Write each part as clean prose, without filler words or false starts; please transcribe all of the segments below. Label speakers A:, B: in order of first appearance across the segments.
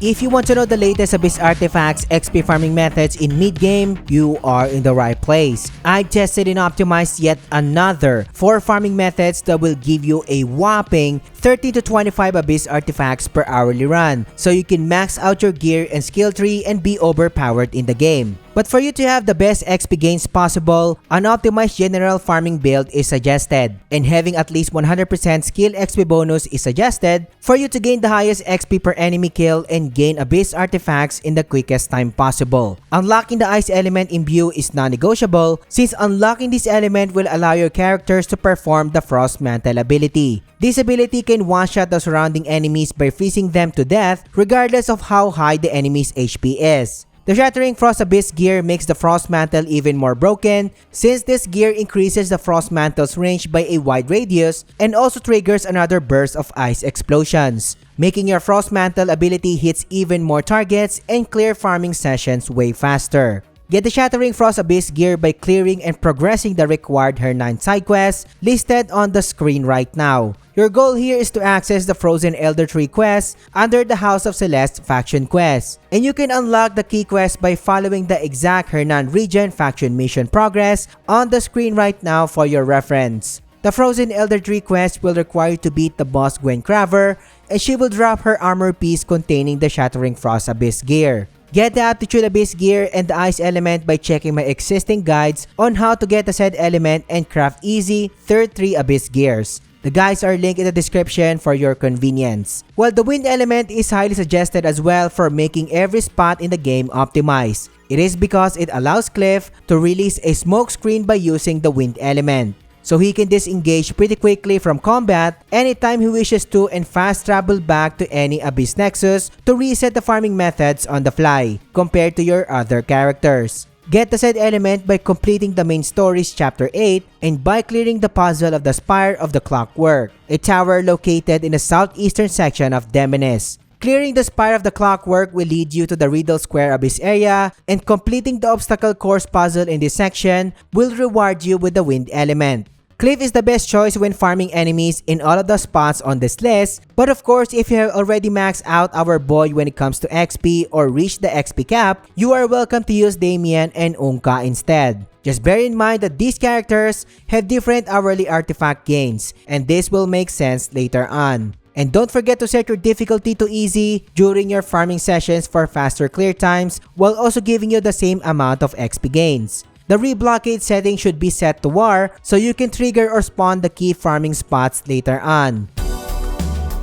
A: If you want to know the latest Abyss Artifacts XP farming methods in mid-game, you are in the right place. I tested and optimized yet another 4 farming methods that will give you a whopping 30 to 25 Abyss Artifacts per hourly run, so you can max out your gear and skill tree and be overpowered in the game. But for you to have the best XP gains possible, an optimized general farming build is suggested, and having at least 100% skill XP bonus is suggested for you to gain the highest XP per enemy kill and gain Abyss Artifacts in the quickest time possible. Unlocking the Ice element in View is non-negotiable, since unlocking this element will allow your characters to perform the Frost Mantle ability. This ability can one-shot the surrounding enemies by freezing them to death regardless of how high the enemy's HP is. The Shattering Frost Abyss gear makes the Frost Mantle even more broken, since this gear increases the Frost Mantle's range by a wide radius and also triggers another burst of ice explosions, making your Frost Mantle ability hits even more targets and clear farming sessions way faster. Get the Shattering Frost Abyss gear by clearing and progressing the required Her 9 side quests listed on the screen right now. Your goal here is to access the Frozen Elder Tree quest under the House of Celeste faction quest, and you can unlock the key quest by following the exact Hernan region faction mission progress on the screen right now for your reference. The Frozen Elder Tree quest will require you to beat the boss Gwen Craver, and she will drop her armor piece containing the Shattering Frost Abyss gear. Get the Aptitude Abyss gear and the Ice element by checking my existing guides on how to get the said element and craft easy third 3 Abyss gears. The guides are linked in the description for your convenience. While the Wind element is highly suggested as well for making every spot in the game optimized. It is because it allows Cliff to release a smoke screen by using the Wind element, so he can disengage pretty quickly from combat anytime he wishes to and fast travel back to any Abyss Nexus to reset the farming methods on the fly compared to your other characters. Get the said element by completing the main story's chapter 8 and by clearing the puzzle of the Spire of the Clockwork, a tower located in the southeastern section of Demonis. Clearing the Spire of the Clockwork will lead you to the Riddle Square Abyss area, and completing the obstacle course puzzle in this section will reward you with the Wind element. Cliff is the best choice when farming enemies in all of the spots on this list, but of course if you have already maxed out our boy when it comes to XP or reached the XP cap, you are welcome to use Damien and Unka instead. Just bear in mind that these characters have different hourly artifact gains, and this will make sense later on. And don't forget to set your difficulty to easy during your farming sessions for faster clear times while also giving you the same amount of XP gains. The reblockade setting should be set to War so you can trigger or spawn the key farming spots later on.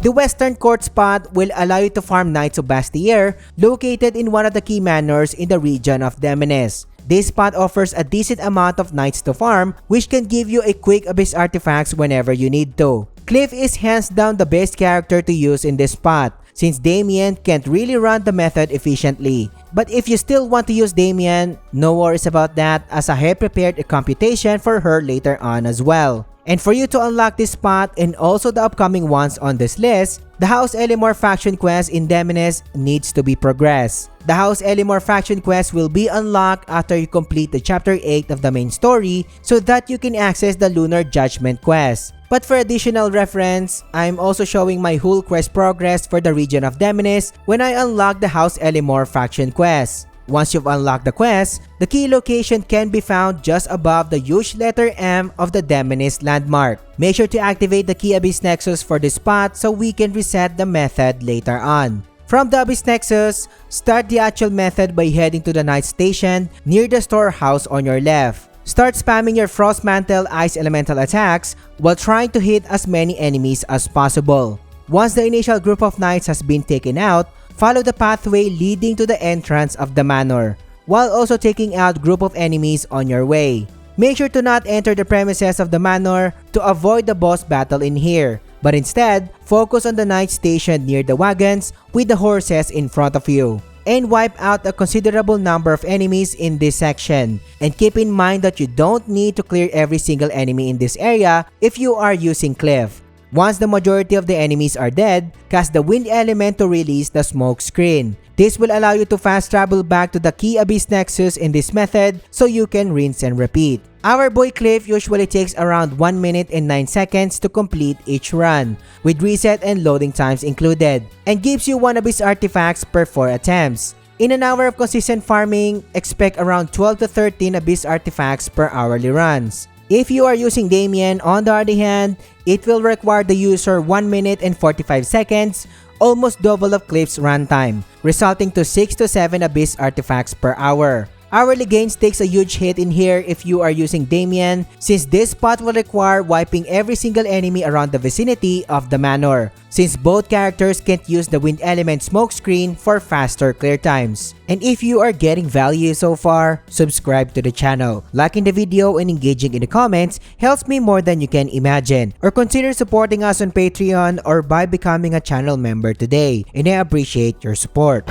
A: The Western Court spot will allow you to farm Knights of Bastier located in one of the key manors in the region of Demonis. This spot offers a decent amount of knights to farm, which can give you a quick Abyss Artifacts whenever you need to. Cliff is hands down the best character to use in this spot, since Damien can't really run the method efficiently. But if you still want to use Damien, no worries about that, as I have prepared a computation for her later on as well. And for you to unlock this spot and also the upcoming ones on this list, the House Elimor faction quest in Demonis needs to be progressed. The House Elimor faction quest will be unlocked after you complete the chapter 8 of the main story so that you can access the Lunar Judgment quest. But for additional reference, I'm also showing my whole quest progress for the region of Demonis when I unlock the House Elimor faction quest. Once you've unlocked the quest, the key location can be found just above the huge letter M of the Demonis landmark. Make sure to activate the key Abyss Nexus for this spot so we can reset the method later on. From the Abyss Nexus, start the actual method by heading to the Night Station near the storehouse on your left. Start spamming your Frost Mantle Ice Elemental attacks while trying to hit as many enemies as possible. Once the initial group of knights has been taken out, follow the pathway leading to the entrance of the manor, while also taking out group of enemies on your way. Make sure to not enter the premises of the manor to avoid the boss battle in here, but instead, focus on the night station near the wagons with the horses in front of you, and wipe out a considerable number of enemies in this section. And keep in mind that you don't need to clear every single enemy in this area if you are using Cliff. Once the majority of the enemies are dead, cast the wind element to release the smoke screen. This will allow you to fast travel back to the key Abyss Nexus in this method so you can rinse and repeat. Our boy Cliff usually takes around 1 minute and 9 seconds to complete each run, with reset and loading times included, and gives you 1 Abyss Artifacts per 4 attempts. In an hour of consistent farming, expect around 12 to 13 Abyss Artifacts per hourly runs. If you are using Damien, on the other hand, it will require the user 1 minute and 45 seconds, almost double of Cliff's runtime, resulting to 6 to 7 Abyss Artifacts per hour. Hourly gains takes a huge hit in here if you are using Damien, since this spot will require wiping every single enemy around the vicinity of the manor, since both characters can't use the wind element smokescreen for faster clear times. And if you are getting value so far, subscribe to the channel. Liking the video and engaging in the comments helps me more than you can imagine. Or consider supporting us on Patreon or by becoming a channel member today, and I appreciate your support.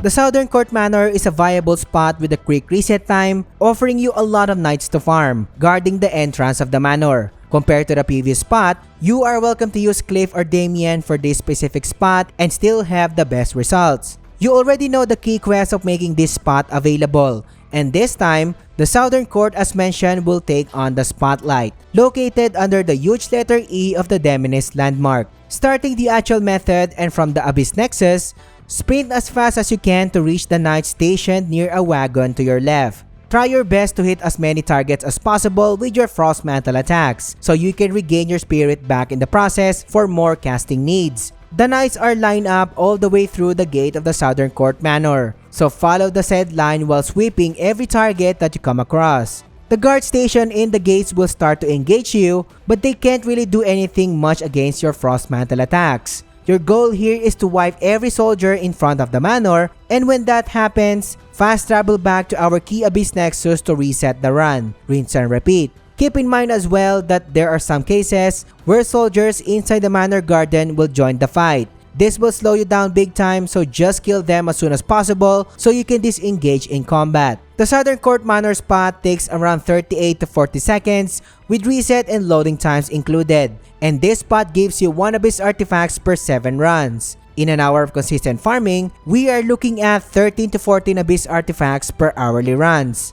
A: The Southern Court Manor is a viable spot with a quick reset time, offering you a lot of nights to farm, guarding the entrance of the manor. Compared to the previous spot, you are welcome to use Cliff or Damien for this specific spot and still have the best results. You already know the key quest of making this spot available, and this time, the Southern Court as mentioned will take on the spotlight, located under the huge letter E of the Demoness landmark. Starting the actual method and from the Abyss Nexus, sprint as fast as you can to reach the knight stationed near a wagon to your left. Try your best to hit as many targets as possible with your Frost Mantle attacks, so you can regain your spirit back in the process for more casting needs. The knights are lined up all the way through the gate of the Southern Court Manor, so follow the said line while sweeping every target that you come across. The guard station in the gates will start to engage you, but they can't really do anything much against your Frost Mantle attacks. Your goal here is to wipe every soldier in front of the manor, and when that happens, fast travel back to our key Abyss Nexus to reset the run, rinse and repeat. Keep in mind as well that there are some cases where soldiers inside the manor garden will join the fight. This will slow you down big time, so just kill them as soon as possible so you can disengage in combat. The Southern Court Manor spot takes around 38 to 40 seconds with reset and loading times included, and this spot gives you 1 Abyss Artifacts per 7 runs. In an hour of consistent farming, we are looking at 13 to 14 Abyss Artifacts per hourly runs.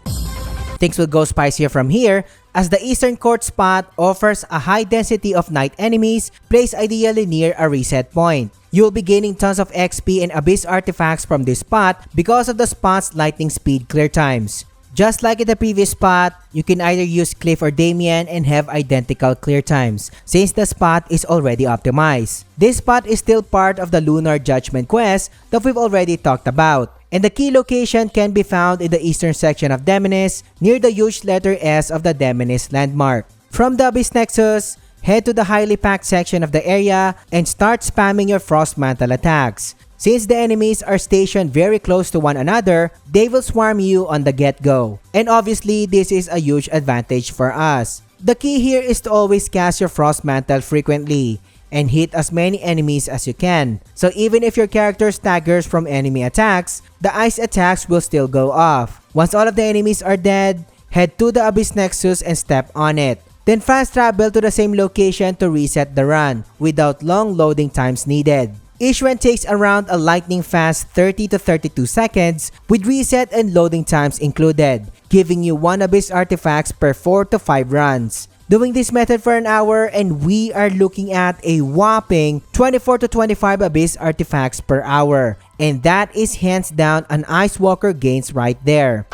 A: Things will go spicier from here as the Eastern Court spot offers a high density of night enemies placed ideally near a reset point. You'll be gaining tons of XP and Abyss Artifacts from this spot because of the spot's lightning speed clear times. Just like in the previous spot, you can either use Cliff or Damien and have identical clear times, since the spot is already optimized. This spot is still part of the Lunar Judgment quest that we've already talked about, and the key location can be found in the eastern section of Demoness, near the huge letter S of the Demoness landmark. From the Abyss Nexus, head to the highly packed section of the area and start spamming your Frost Mantle attacks. Since the enemies are stationed very close to one another, they will swarm you on the get-go. And obviously, this is a huge advantage for us. The key here is to always cast your Frost Mantle frequently and hit as many enemies as you can. So even if your character staggers from enemy attacks, the ice attacks will still go off. Once all of the enemies are dead, head to the Abyss Nexus and step on it. Then fast travel to the same location to reset the run without long loading times needed. Each run takes around a lightning fast 30 to 32 seconds with reset and loading times included, giving you 1 Abyss Artifacts per 4 to 5 runs. Doing this method for an hour and we are looking at a whopping 24 to 25 Abyss Artifacts per hour. And that is hands down an Ice Walker gains right there.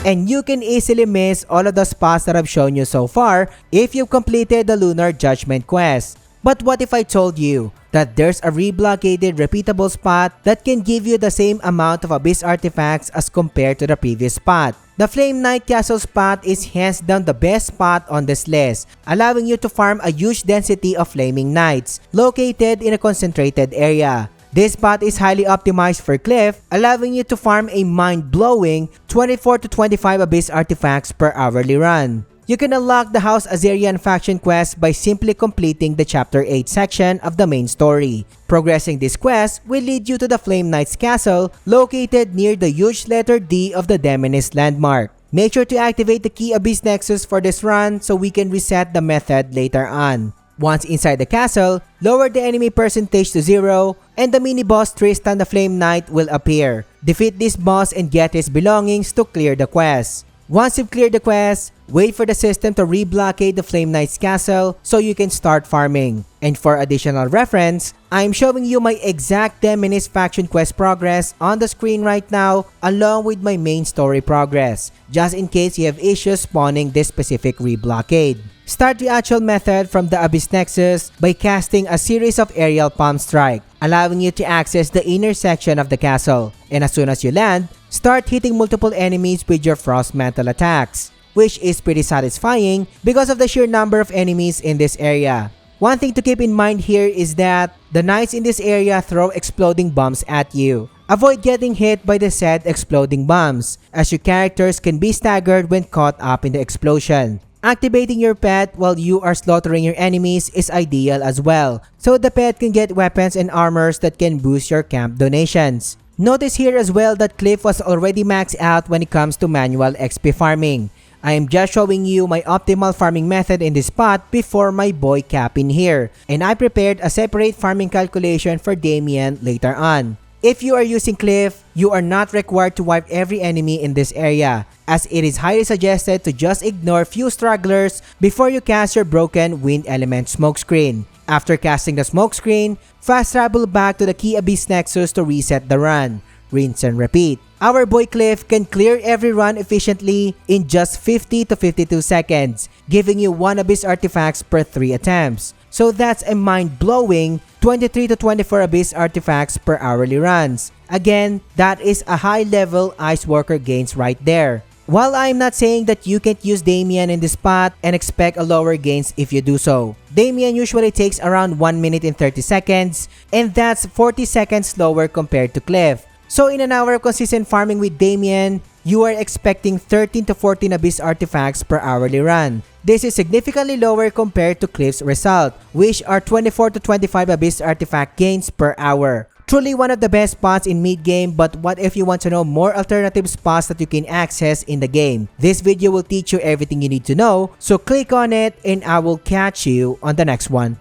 A: And you can easily miss all of the spots that I've shown you so far if you've completed the Lunar Judgment quest. But what if I told you that there's a reblockaded repeatable spot that can give you the same amount of Abyss Artifacts as compared to the previous spot? The Flame Knight Castle spot is hands down the best spot on this list, allowing you to farm a huge density of Flaming Knights located in a concentrated area. This spot is highly optimized for Cliff, allowing you to farm a mind-blowing 24 to 25 Abyss Artifacts per hourly run. You can unlock the House Azerian faction quest by simply completing the Chapter 8 section of the main story. Progressing this quest will lead you to the Flame Knight's castle located near the huge letter D of the Demoness landmark. Make sure to activate the key Abyss Nexus for this run so we can reset the method later on. Once inside the castle, lower the enemy percentage to 0 and the mini-boss Tristan the Flame Knight will appear. Defeat this boss and get his belongings to clear the quest. Once you've cleared the quest, wait for the system to re-blockade the Flame Knight's castle so you can start farming. And for additional reference, I'm showing you my exact 10 minutes faction quest progress on the screen right now along with my main story progress, just in case you have issues spawning this specific re-blockade. Start the actual method from the Abyss Nexus by casting a series of aerial palm strike, allowing you to access the inner section of the castle. And as soon as you land, start hitting multiple enemies with your Frost Mantle attacks, which is pretty satisfying because of the sheer number of enemies in this area. One thing to keep in mind here is that the knights in this area throw exploding bombs at you. Avoid getting hit by the said exploding bombs, as your characters can be staggered when caught up in the explosion. Activating your pet while you are slaughtering your enemies is ideal as well, so the pet can get weapons and armors that can boost your camp donations. Notice here as well that Cliff was already maxed out when it comes to manual XP farming. I am just showing you my optimal farming method in this spot before my boy Cap in here, and I prepared a separate farming calculation for Damien later on. If you are using Cliff, you are not required to wipe every enemy in this area, as it is highly suggested to just ignore few stragglers before you cast your broken wind element smokescreen. After casting the smokescreen, fast travel back to the key Abyss Nexus to reset the run. Rinse and repeat. Our boy Cliff can clear every run efficiently in just 50 to 52 seconds, giving you 1 Abyss Artifacts per 3 attempts. So that's a mind-blowing 23 to 24 Abyss Artifacts per hourly runs. Again, that is a high-level Ice Worker gains right there. While I'm not saying that you can't use Damien in this spot and expect a lower gains if you do so. Damien usually takes around 1 minute and 30 seconds, and that's 40 seconds slower compared to Cliff. So in an hour of consistent farming with Damien, you are expecting 13 to 14 Abyss Artifacts per hourly run. This is significantly lower compared to Cliff's result, which are 24 to 25 Abyss Artifact gains per hour. Truly one of the best spots in mid-game, but what if you want to know more alternative spots that you can access in the game? This video will teach you everything you need to know, so click on it and I will catch you on the next one.